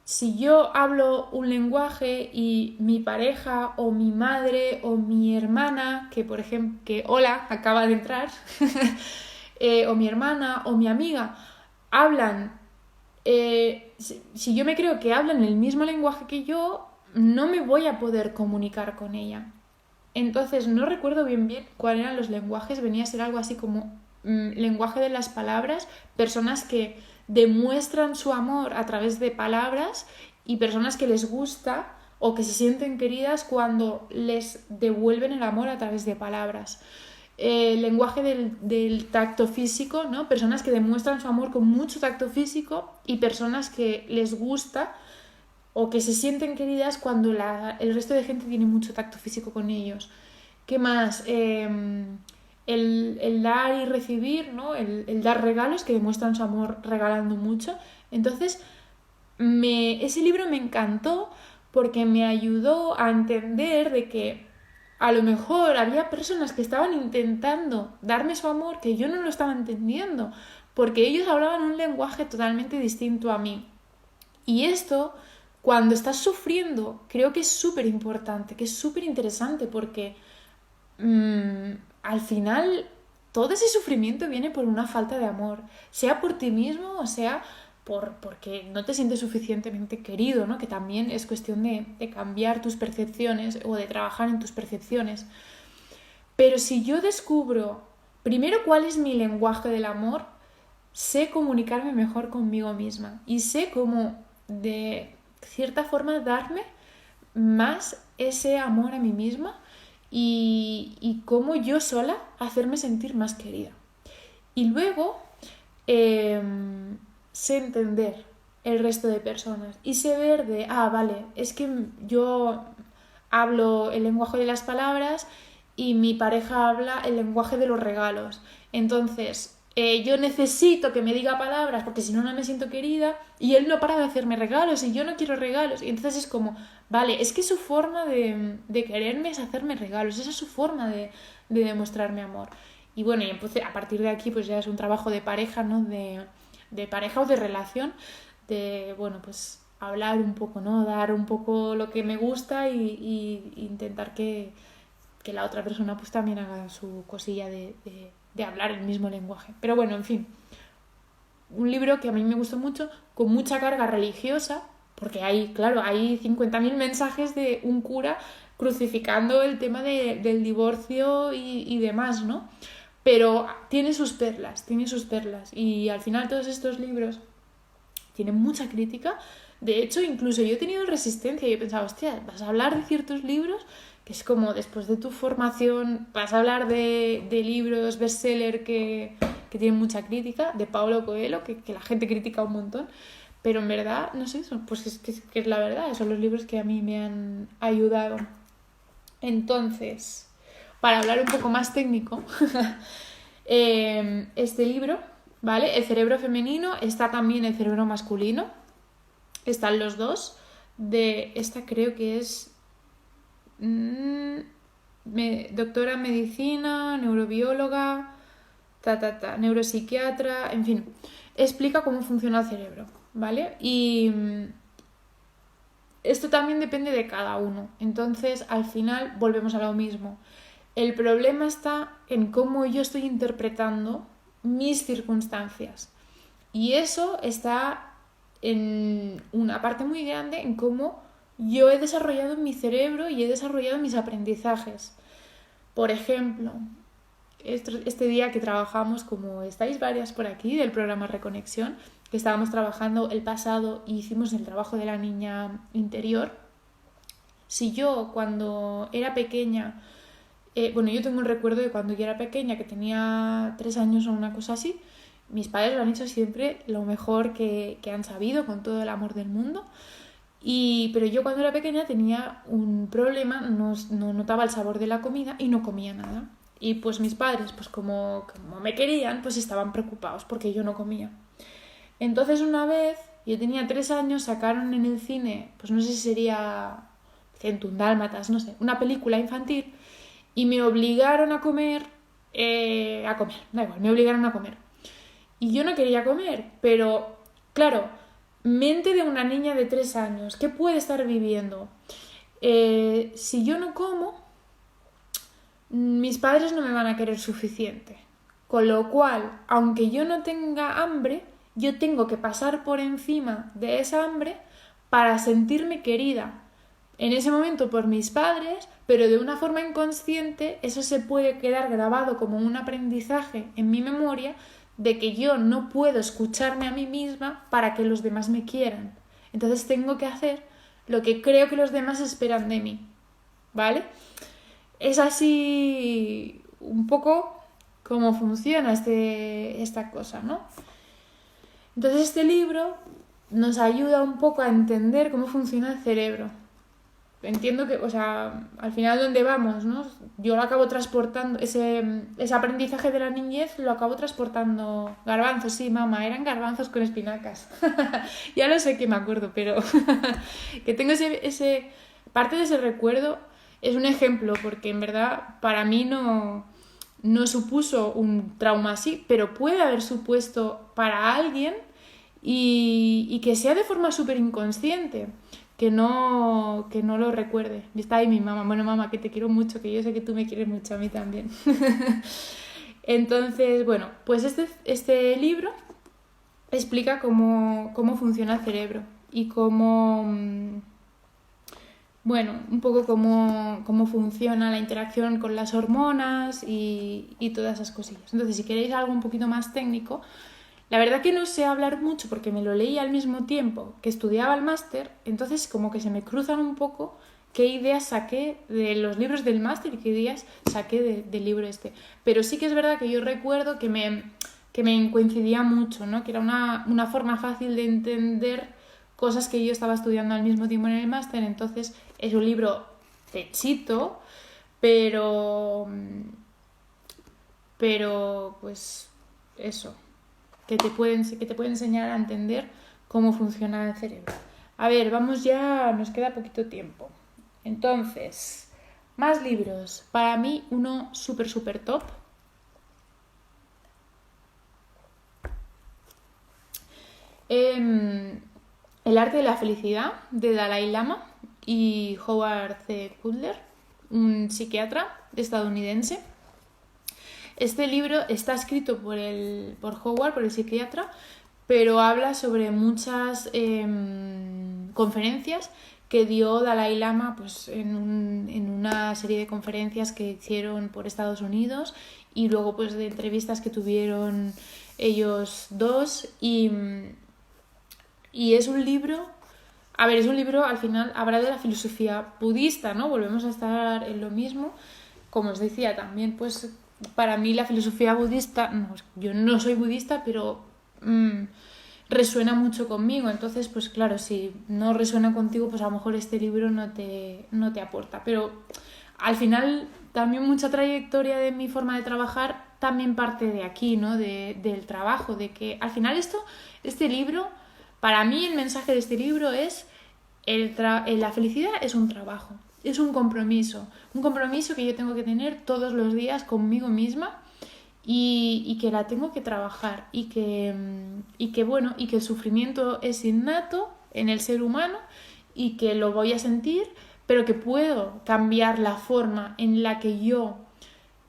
si yo hablo un lenguaje y mi pareja o mi madre o mi hermana, que por ejemplo, que hola, acaba de entrar, o mi hermana o mi amiga hablan, si yo me creo que hablan el mismo lenguaje que yo, no me voy a poder comunicar con ella. Entonces, no recuerdo bien cuáles eran los lenguajes, venía a ser algo así como lenguaje de las palabras, personas que demuestran su amor a través de palabras y personas que les gusta o que se sienten queridas cuando les devuelven el amor a través de palabras. Lenguaje del tacto físico, ¿no? Personas que demuestran su amor con mucho tacto físico y personas que les gusta o que se sienten queridas cuando el resto de gente tiene mucho tacto físico con ellos. ¿Qué más? El dar y recibir, ¿no? El dar regalos que demuestran su amor regalando mucho. Entonces, ese libro me encantó porque me ayudó a entender de que a lo mejor había personas que estaban intentando darme su amor que yo no lo estaba entendiendo, porque ellos hablaban un lenguaje totalmente distinto a mí. Y esto, cuando estás sufriendo, creo que es súper importante, que es súper interesante, porque al final todo ese sufrimiento viene por una falta de amor, sea por ti mismo o sea porque no te sientes suficientemente querido, ¿no? Que también es cuestión de cambiar tus percepciones o de trabajar en tus percepciones. Pero si yo descubro primero cuál es mi lenguaje del amor, sé comunicarme mejor conmigo misma y sé cómo de cierta forma darme más ese amor a mí misma y cómo yo sola hacerme sentir más querida. Y luego sé entender el resto de personas. Y sé ver de, vale, es que yo hablo el lenguaje de las palabras y mi pareja habla el lenguaje de los regalos. Entonces, yo necesito que me diga palabras porque si no, no me siento querida y él no para de hacerme regalos y yo no quiero regalos. Y entonces es como, vale, es que su forma de quererme es hacerme regalos, esa es su forma de demostrarme amor. Y bueno, y entonces a partir de aquí pues ya es un trabajo de pareja, ¿no? De pareja o de relación, de, bueno, pues hablar un poco, ¿no? Dar un poco lo que me gusta y intentar que la otra persona pues también haga su cosilla de hablar el mismo lenguaje. Pero bueno, en fin, un libro que a mí me gustó mucho, con mucha carga religiosa, porque hay, claro, hay 50.000 mensajes de un cura crucificando el tema del divorcio y demás, ¿no? Pero tiene sus perlas, tiene sus perlas. Y al final todos estos libros tienen mucha crítica. De hecho, incluso yo he tenido resistencia y he pensado, hostia, vas a hablar de ciertos libros que es como después de tu formación vas a hablar de libros bestseller que tienen mucha crítica, de Paulo Coelho, que la gente critica un montón, pero en verdad, no sé, pues que es la verdad, son los libros que a mí me han ayudado. Entonces, para hablar un poco más técnico, este libro, ¿vale? El cerebro femenino, está también el cerebro masculino, están los dos, de esta creo que es doctora en medicina, neurobióloga, neuropsiquiatra, en fin, explica cómo funciona el cerebro, ¿vale? Y esto también depende de cada uno, entonces al final volvemos a lo mismo. El problema está en cómo yo estoy interpretando mis circunstancias y eso está en una parte muy grande en cómo yo he desarrollado mi cerebro y he desarrollado mis aprendizajes. Por ejemplo, este día que trabajamos, como estáis varias por aquí, del programa Reconexión, que estábamos trabajando el pasado y hicimos el trabajo de la niña interior, si yo cuando era pequeña, bueno, yo tengo un recuerdo de cuando yo era pequeña, que tenía 3 años o una cosa así, mis padres lo han hecho siempre lo mejor que han sabido, con todo el amor del mundo. Pero yo cuando era pequeña tenía un problema, no notaba el sabor de la comida y no comía nada. Y pues mis padres, pues como me querían, pues estaban preocupados porque yo no comía. Entonces una vez, yo tenía 3 años, sacaron en el cine, pues no sé si sería 101 Dálmatas, no sé, una película infantil y me obligaron a comer, da igual, me obligaron a comer. Y yo no quería comer, pero claro, mente de una niña de 3 años, ¿qué puede estar viviendo? Si yo no como, mis padres no me van a querer suficiente. Con lo cual, aunque yo no tenga hambre, yo tengo que pasar por encima de esa hambre para sentirme querida. En ese momento por mis padres, pero de una forma inconsciente, eso se puede quedar grabado como un aprendizaje en mi memoria de que yo no puedo escucharme a mí misma para que los demás me quieran. Entonces tengo que hacer lo que creo que los demás esperan de mí, ¿vale? Es así un poco cómo funciona esta cosa, ¿no? Entonces este libro nos ayuda un poco a entender cómo funciona el cerebro. Entiendo que, o sea, al final ¿dónde vamos, no? Yo lo acabo transportando, ese aprendizaje de la niñez lo acabo transportando. Garbanzos, sí, mamá, eran garbanzos con espinacas. Ya lo sé que me acuerdo, pero que tengo parte de ese recuerdo es un ejemplo, porque en verdad para mí no supuso un trauma así, pero puede haber supuesto para alguien y que sea de forma súper inconsciente. Que no lo recuerde. Y está ahí mi mamá. Bueno, mamá, que te quiero mucho, que yo sé que tú me quieres mucho a mí también. Entonces, bueno, pues este libro explica cómo funciona el cerebro y bueno, un poco cómo funciona la interacción con las hormonas y todas esas cosillas. Entonces, si queréis algo un poquito más técnico, la verdad que no sé hablar mucho porque me lo leí al mismo tiempo que estudiaba el máster, entonces como que se me cruzan un poco qué ideas saqué de los libros del máster y qué ideas saqué del libro este. Pero sí que es verdad que yo recuerdo que me coincidía mucho, ¿no? Que era una forma fácil de entender cosas que yo estaba estudiando al mismo tiempo en el máster. Entonces es un libro techito, pero pues eso, que te puede enseñar a entender cómo funciona el cerebro. A ver, vamos ya, nos queda poquito tiempo. Entonces, más libros. Para mí, uno súper top. El arte de la felicidad, de Dalai Lama y Howard C. Cutler, un psiquiatra estadounidense. Este libro está escrito por Howard, por el psiquiatra, pero habla sobre muchas conferencias que dio Dalai Lama pues, en una serie de conferencias que hicieron por Estados Unidos y luego pues, de entrevistas que tuvieron ellos dos. Y es un libro, al final habla de la filosofía budista, ¿no? Volvemos a estar en lo mismo. Como os decía también, pues para mí la filosofía budista, yo no soy budista, pero resuena mucho conmigo. Entonces, pues claro, si no resuena contigo, pues a lo mejor este libro no te aporta. Pero al final también mucha trayectoria de mi forma de trabajar también parte de aquí, ¿no? Del trabajo, de que al final este libro, para mí el mensaje de este libro es la felicidad es un trabajo. Es un compromiso que yo tengo que tener todos los días conmigo misma y que la tengo que trabajar y que el sufrimiento es innato en el ser humano y que lo voy a sentir, pero que puedo cambiar la forma en la que yo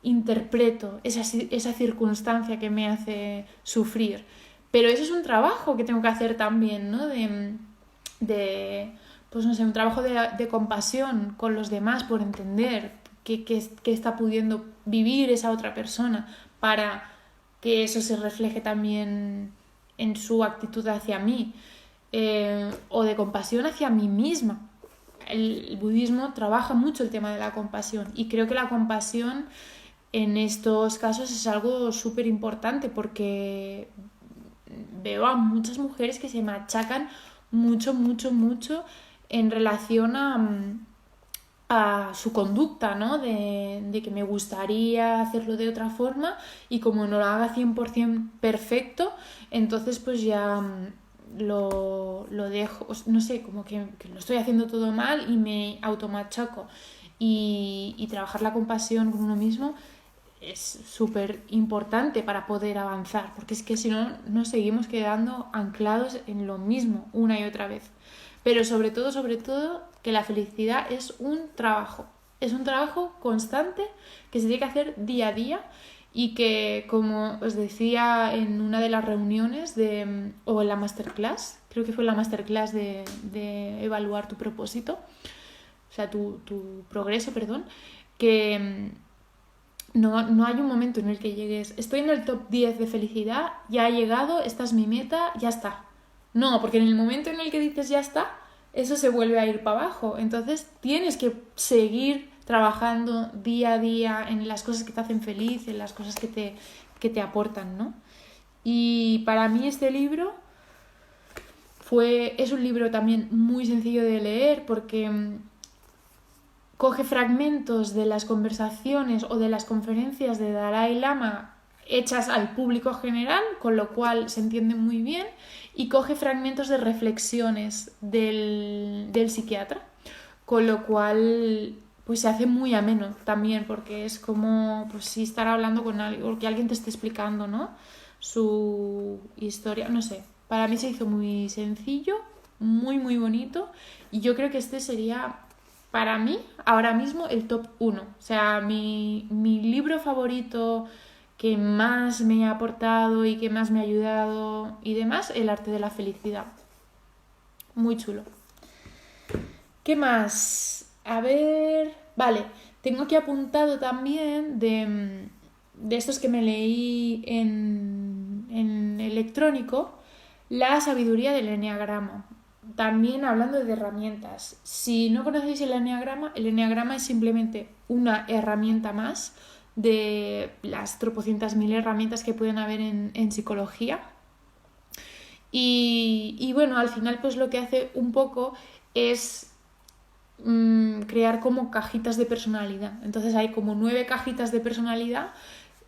interpreto esa circunstancia que me hace sufrir. Pero eso es un trabajo que tengo que hacer también, ¿no? Pues no sé, un trabajo de compasión con los demás por entender qué está pudiendo vivir esa otra persona para que eso se refleje también en su actitud hacia mí, o de compasión hacia mí misma. El budismo trabaja mucho el tema de la compasión y creo que la compasión en estos casos es algo súper importante porque veo a muchas mujeres que se machacan mucho en relación a su conducta, ¿no? De que me gustaría hacerlo de otra forma y como no lo haga 100% perfecto, entonces pues ya lo dejo, no sé, como que lo estoy haciendo todo mal y me automachaco. Y trabajar la compasión con uno mismo es súper importante para poder avanzar, porque es que si no nos seguimos quedando anclados en lo mismo una y otra vez. Pero sobre todo, que la felicidad es un trabajo constante que se tiene que hacer día a día y que, como os decía en una de las reuniones o en la masterclass, creo que fue la masterclass de evaluar tu propósito, o sea, tu progreso, perdón, que no hay un momento en el que llegues, estoy en el top 10 de felicidad, ya he llegado, esta es mi meta, ya está. No, porque en el momento en el que dices ya está, eso se vuelve a ir para abajo. Entonces tienes que seguir trabajando día a día en las cosas que te hacen feliz, en las cosas que te aportan, ¿no? Y para mí este libro es un libro también muy sencillo de leer porque coge fragmentos de las conversaciones o de las conferencias de Dalai Lama hechas al público general, con lo cual se entiende muy bien, y coge fragmentos de reflexiones del psiquiatra, con lo cual pues se hace muy ameno también, porque es como pues sí estar hablando con alguien, o que alguien te esté explicando, ¿no? Su historia, no sé, para mí se hizo muy sencillo, muy bonito, y yo creo que este sería para mí ahora mismo el top 1, o sea, mi libro favorito que más me ha aportado y que más me ha ayudado y demás, El arte de la felicidad. Muy chulo. ¿Qué más? A ver... Vale, tengo aquí apuntado también de estos que me leí en electrónico, La sabiduría del eneagrama. También hablando de herramientas. Si no conocéis el eneagrama es simplemente una herramienta más de las tropocientas mil herramientas que pueden haber en psicología. Y bueno, al final pues lo que hace un poco es crear como cajitas de personalidad. Entonces hay como 9 cajitas de personalidad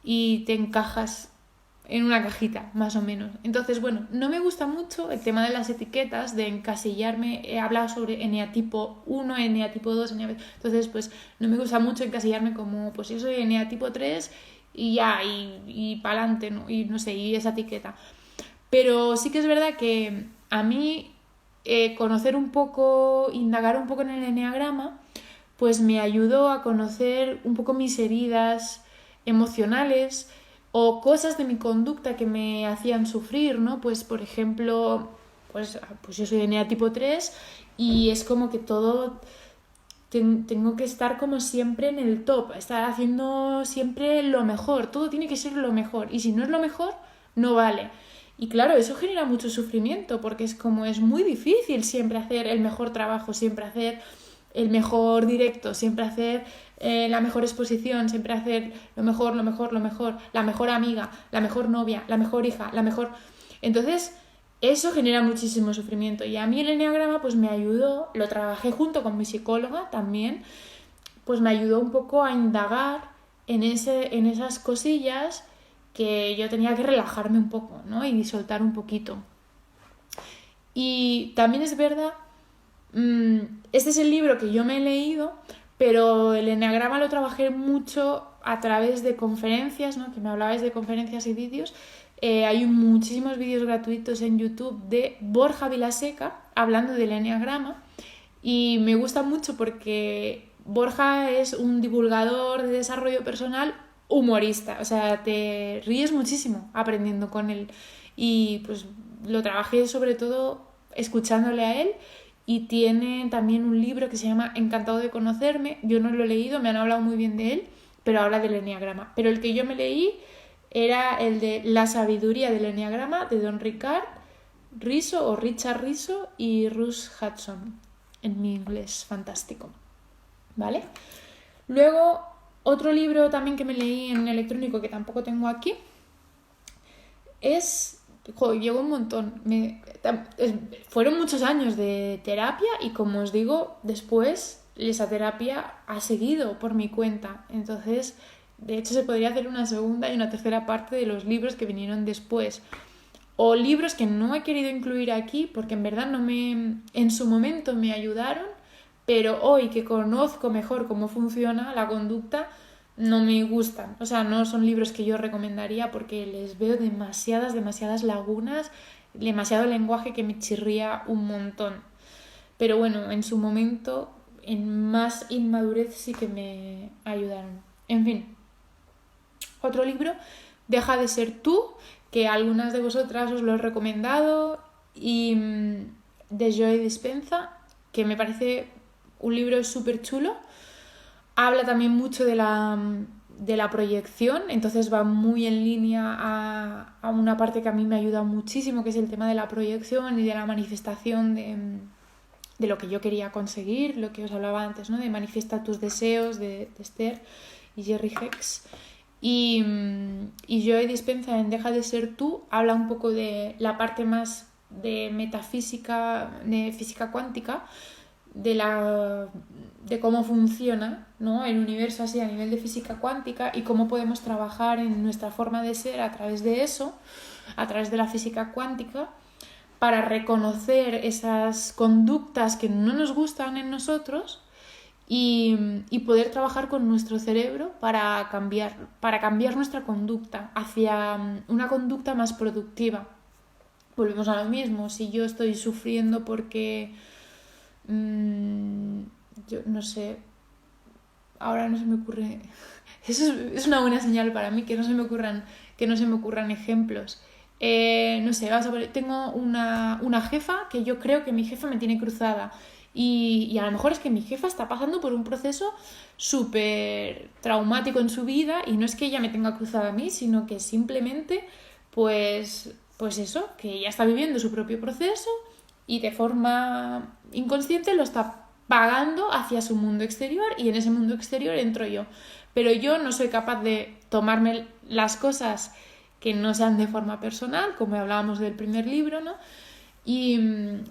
y te encajas en una cajita, más o menos. Entonces, bueno, no me gusta mucho el tema de las etiquetas, de encasillarme. He hablado sobre eneatipo 1, eneatipo 2, eneatipo... Entonces, pues no me gusta mucho encasillarme como, pues yo soy eneatipo 3 y ya, y para adelante, ¿no? Y no sé, y esa etiqueta. Pero sí que es verdad que a mí conocer un poco, indagar un poco en el eneagrama, pues me ayudó a conocer un poco mis heridas emocionales o cosas de mi conducta que me hacían sufrir, ¿no? Pues, por ejemplo, pues yo soy eneatipo 3 y es como que todo tengo que estar como siempre en el top, estar haciendo siempre lo mejor, todo tiene que ser lo mejor y si no es lo mejor, no vale. Y claro, eso genera mucho sufrimiento porque es como es muy difícil siempre hacer el mejor trabajo, siempre hacer el mejor directo, siempre hacer la mejor exposición, siempre hacer lo mejor, lo mejor, lo mejor, la mejor amiga, la mejor novia, la mejor hija, la mejor... Entonces, eso genera muchísimo sufrimiento y a mí el eneagrama pues me ayudó, lo trabajé junto con mi psicóloga también, pues me ayudó un poco a indagar en esas cosillas que yo tenía que relajarme un poco, ¿no? Y soltar un poquito. Y también es verdad, este es el libro que yo me he leído, pero el eneagrama lo trabajé mucho a través de conferencias, ¿no? Que me hablabais de conferencias y vídeos. Hay muchísimos vídeos gratuitos en YouTube de Borja Vilaseca hablando del eneagrama y me gusta mucho porque Borja es un divulgador de desarrollo personal humorista, o sea, te ríes muchísimo aprendiendo con él y pues lo trabajé sobre todo escuchándole a él y tiene también un libro que se llama Encantado de conocerme, yo no lo he leído, me han hablado muy bien de él, pero habla del eneagrama, pero el que yo me leí era el de La sabiduría del eneagrama de Don Richard Riso y Russ Hudson, en mi inglés fantástico, ¿vale? Luego, otro libro también que me leí en electrónico que tampoco tengo aquí es... Joder, llegó un montón. Fueron muchos años de terapia y como os digo, después esa terapia ha seguido por mi cuenta. Entonces, de hecho, se podría hacer una segunda y una tercera parte de los libros que vinieron después. O libros que no he querido incluir aquí porque en verdad en su momento me ayudaron, pero hoy que conozco mejor cómo funciona la conducta, no me gustan. O sea, no son libros que yo recomendaría porque les veo demasiadas lagunas, demasiado lenguaje que me chirría un montón. Pero bueno, en su momento, en más inmadurez sí que me ayudaron. En fin, otro libro, Deja de ser tú, que algunas de vosotras os lo he recomendado, y de Joe Dispenza, que me parece un libro súper chulo. Habla también mucho de la proyección, entonces va muy en línea a una parte que a mí me ayuda muchísimo, que es el tema de la proyección y de la manifestación de lo que yo quería conseguir, lo que os hablaba antes, ¿no? De Manifiesta tus deseos, de Esther y Jerry Hicks. Y Joe Dispenza en Deja de ser tú habla un poco de la parte más de metafísica, de física cuántica, de cómo funciona, ¿no? El universo así a nivel de física cuántica y cómo podemos trabajar en nuestra forma de ser a través de eso, a través de la física cuántica, para reconocer esas conductas que no nos gustan en nosotros y poder trabajar con nuestro cerebro para cambiar nuestra conducta hacia una conducta más productiva. Volvemos a lo mismo, si yo estoy sufriendo porque yo no sé, ahora no se me ocurre, eso es una buena señal para mí, que no se me ocurran ejemplos. No sé, vamos a ver, tengo una jefa que yo creo que mi jefa me tiene cruzada y a lo mejor es que mi jefa está pasando por un proceso súper traumático en su vida y no es que ella me tenga cruzada a mí, sino que simplemente pues eso, que ella está viviendo su propio proceso y de forma inconsciente lo está pagando hacia su mundo exterior y en ese mundo exterior entro yo. Pero yo no soy capaz de tomarme las cosas que no sean de forma personal, como hablábamos del primer libro, ¿no? Y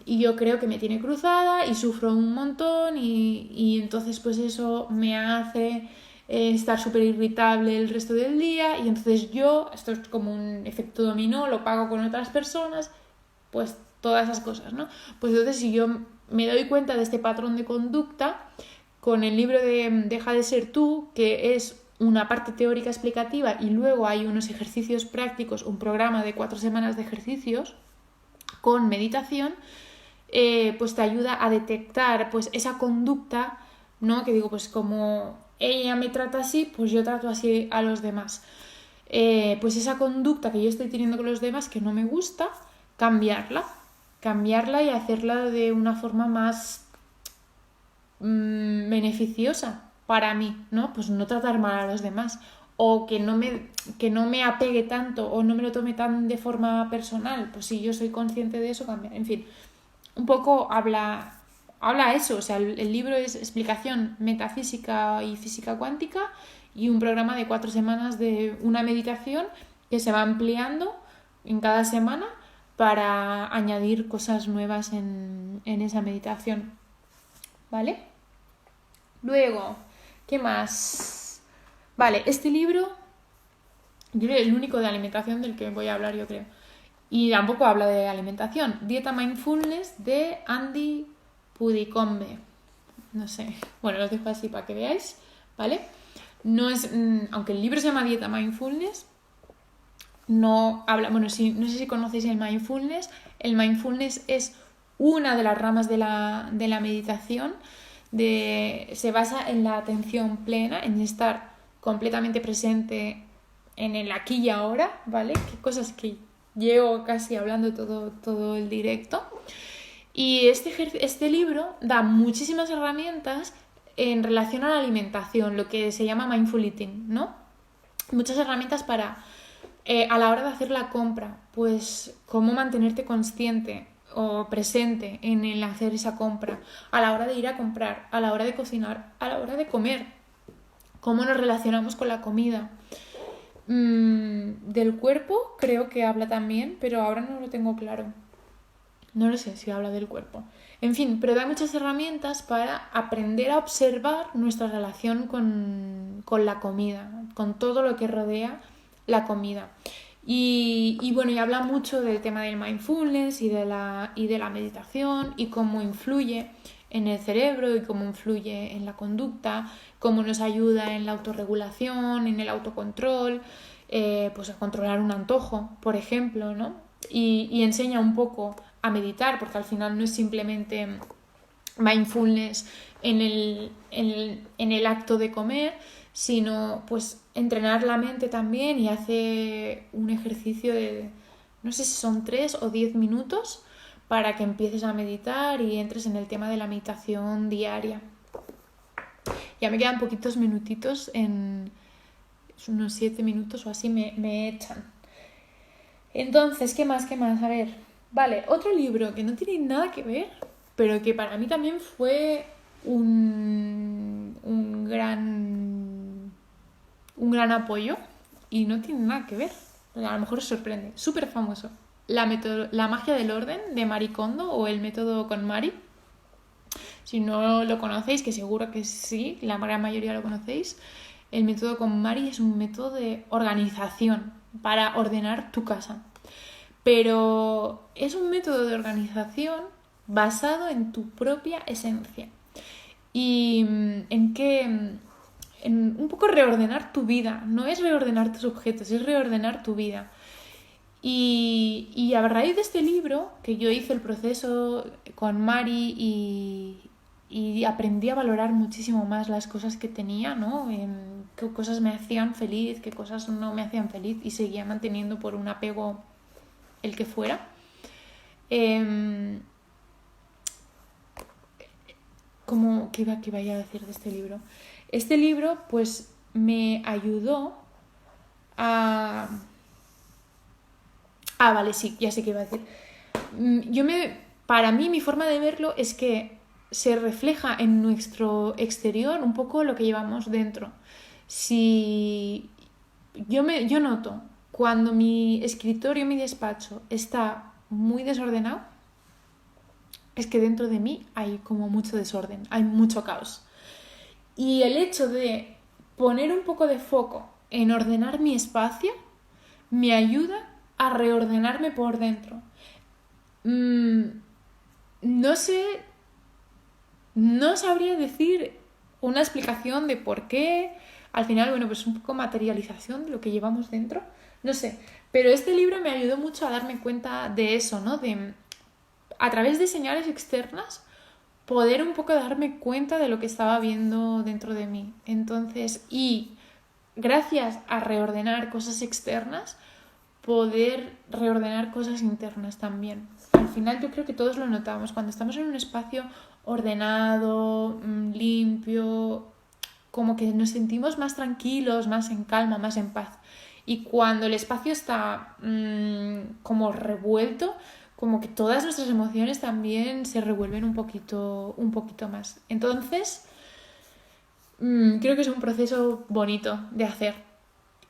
yo creo que me tiene cruzada y sufro un montón y entonces pues eso me hace estar súper irritable el resto del día y entonces yo, esto es como un efecto dominó, lo pago con otras personas, pues todas esas cosas, ¿no? Pues entonces si yo me doy cuenta de este patrón de conducta, con el libro de Deja de ser tú, que es una parte teórica explicativa y luego hay unos ejercicios prácticos, un programa de 4 semanas de ejercicios con meditación, pues te ayuda a detectar pues esa conducta, ¿no? Que digo, pues como ella me trata así, pues yo trato así a los demás. Pues esa conducta que yo estoy teniendo con los demás que no me gusta, cambiarla y hacerla de una forma más beneficiosa para mí, ¿no? Pues no tratar mal a los demás o que no me apegue tanto o no me lo tome tan de forma personal, pues si yo soy consciente de eso, cambia. En fin, un poco habla eso, o sea, el libro es explicación metafísica y física cuántica y un programa de 4 semanas de una meditación que se va ampliando en cada semana para añadir cosas nuevas en esa meditación, ¿vale? Luego, ¿qué más? Vale, este libro, yo creo que es el único de alimentación del que voy a hablar, yo creo. Y tampoco habla de alimentación. Dieta Mindfulness de Andy Puddicombe. No sé. Bueno, lo dejo así para que veáis, ¿vale? No es, aunque el libro se llama Dieta Mindfulness, no habla, bueno, no sé si conocéis el mindfulness. El mindfulness es una de las ramas de la meditación. Se basa en la atención plena, en estar completamente presente en el aquí y ahora, ¿vale? Que cosas que llevo casi hablando todo el directo. Y este libro da muchísimas herramientas en relación a la alimentación, lo que se llama mindful eating, ¿no? Muchas herramientas para, a la hora de hacer la compra, pues cómo mantenerte consciente o presente en el hacer esa compra, a la hora de ir a comprar, a la hora de cocinar, a la hora de comer, cómo nos relacionamos con la comida. Del cuerpo creo que habla también, pero ahora no lo tengo claro. No lo sé si habla del cuerpo. En fin, pero da muchas herramientas para aprender a observar nuestra relación con la comida, con todo lo que rodea la comida. Y bueno, y habla mucho del tema del mindfulness y de la meditación y cómo influye en el cerebro y cómo influye en la conducta, cómo nos ayuda en la autorregulación, en el autocontrol, pues a controlar un antojo, por ejemplo, ¿no? Y enseña un poco a meditar, porque al final no es simplemente mindfulness en el acto de comer, sino pues entrenar la mente también y hace un ejercicio de, no sé si son 3 o 10 minutos para que empieces a meditar y entres en el tema de la meditación diaria. Ya me quedan poquitos minutitos, unos 7 minutos o así me echan. Entonces, ¿qué más? A ver, vale, otro libro que no tiene nada que ver, pero que para mí también fue un gran apoyo y no tiene nada que ver. A lo mejor os sorprende. Súper famoso. La magia del orden de Marie Kondo o el método con Mari. Si no lo conocéis, que seguro que sí, la gran mayoría lo conocéis. El método con Mari es un método de organización para ordenar tu casa. Pero es un método de organización basado en tu propia esencia. Y en un poco reordenar tu vida. No es reordenar tus objetos, es reordenar tu vida. Y a raíz de este libro, que yo hice el proceso con Mari y aprendí a valorar muchísimo más las cosas que tenía, ¿no? Qué cosas me hacían feliz, qué cosas no me hacían feliz y seguía manteniendo por un apego el que fuera. ¿Qué vaya a decir de este libro? Este libro pues me ayudó a... vale, sí, ya sé qué iba a decir. Para mí mi forma de verlo es que se refleja en nuestro exterior un poco lo que llevamos dentro. Si yo noto cuando mi escritorio, mi despacho está muy desordenado, es que dentro de mí hay como mucho desorden, hay mucho caos. Y el hecho de poner un poco de foco en ordenar mi espacio me ayuda a reordenarme por dentro. No sé, no sabría decir una explicación de por qué. Al final, bueno, pues un poco materialización de lo que llevamos dentro. No sé, pero este libro me ayudó mucho a darme cuenta de eso, ¿no? De, a través de señales externas, poder un poco darme cuenta de lo que estaba viendo dentro de mí. Entonces, y gracias a reordenar cosas externas, poder reordenar cosas internas también. Al final yo creo que todos lo notamos. Cuando estamos en un espacio ordenado, limpio, como que nos sentimos más tranquilos, más en calma, más en paz. Y cuando el espacio está como revuelto, como que todas nuestras emociones también se revuelven un poquito más. Entonces, creo que es un proceso bonito de hacer.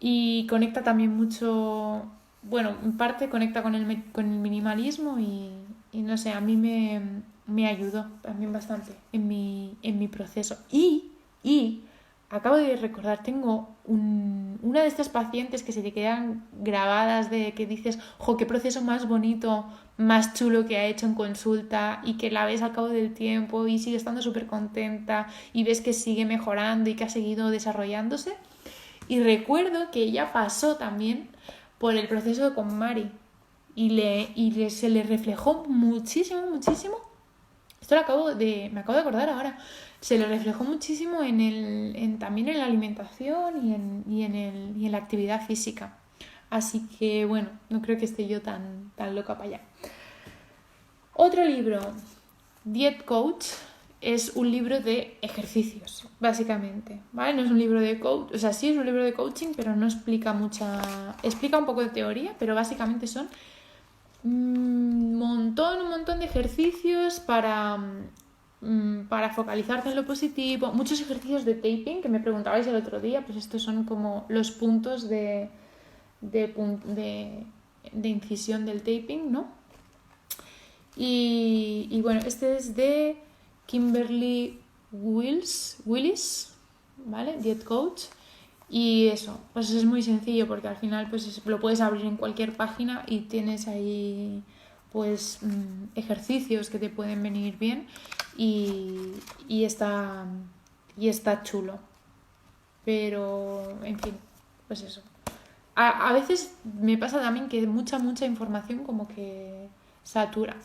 Y conecta también mucho, bueno, en parte conecta con el minimalismo y no sé, a mí me ayudó también bastante en mi proceso. Y acabo de recordar, tengo una de estas pacientes que se te quedan grabadas de que dices, jo, qué proceso más bonito, más chulo que ha hecho en consulta, y que la ves al cabo del tiempo y sigue estando súper contenta y ves que sigue mejorando y que ha seguido desarrollándose. Y recuerdo que ella pasó también por el proceso con Mari y se le reflejó muchísimo. Esto me acabo de acordar ahora. Se le reflejó muchísimo también en la alimentación y en la actividad física. Así que bueno, no creo que esté yo tan loca para allá. Otro libro, Diet Coach, es un libro de ejercicios, básicamente, ¿vale? No es un libro de coach, o sea, sí es un libro de coaching, pero no explica explica un poco de teoría, pero básicamente son un montón de ejercicios para focalizarte en lo positivo, muchos ejercicios de taping, que me preguntabais el otro día, pues estos son como los puntos de incisión del taping, ¿no? Y bueno, este es de Kimberly Willis, ¿vale? Diet Coach. Y eso, pues es muy sencillo porque al final pues lo puedes abrir en cualquier página y tienes ahí pues ejercicios que te pueden venir bien y está chulo. Pero, en fin, pues eso. A veces me pasa también que mucha información como que satura.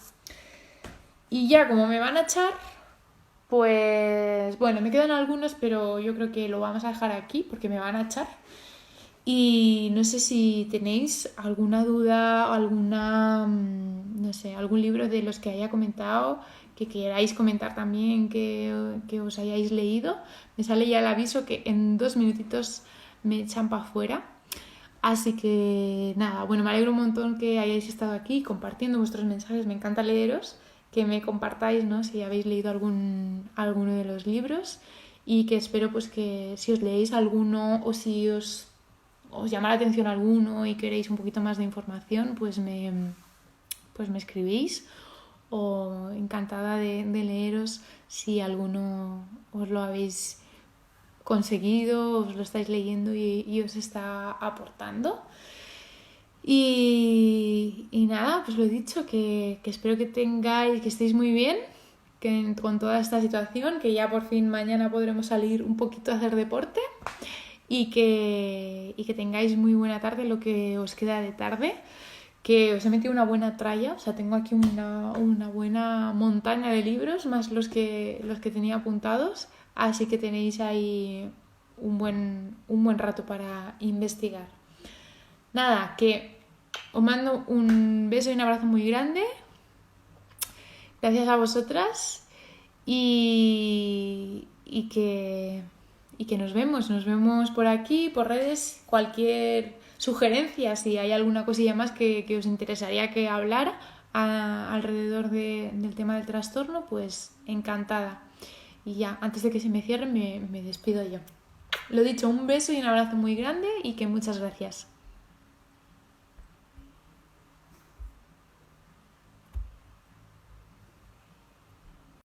Y ya como me van a echar, pues bueno, me quedan algunos, pero yo creo que lo vamos a dejar aquí porque me van a echar. Y no sé si tenéis alguna duda, no sé, algún libro de los que haya comentado, que queráis comentar también, que os hayáis leído. Me sale ya el aviso que en 2 minutitos me echan para afuera. Así que nada, bueno, me alegro un montón que hayáis estado aquí compartiendo vuestros mensajes. Me encanta leeros, que me compartáis, ¿no? Si habéis leído alguno de los libros, y que espero pues que si os leéis alguno o si os llama la atención alguno y queréis un poquito más de información, pues me escribís, o encantada de leeros si alguno os lo habéis conseguido, os lo estáis leyendo y os está aportando. Y nada, pues lo he dicho, que espero que estéis muy bien con toda esta situación, que ya por fin mañana podremos salir un poquito a hacer deporte y que tengáis muy buena tarde, lo que os queda de tarde, que os he metido una buena tralla, o sea, tengo aquí una buena montaña de libros, más los que tenía apuntados, así que tenéis ahí un buen rato para investigar. Nada, que os mando un beso y un abrazo muy grande. Gracias a vosotras y que nos vemos por aquí, por redes. Cualquier sugerencia, si hay alguna cosilla más que os interesaría que hablara alrededor del tema del trastorno, pues encantada. Y ya, antes de que se me cierren, me despido yo. Lo dicho, un beso y un abrazo muy grande y que muchas gracias.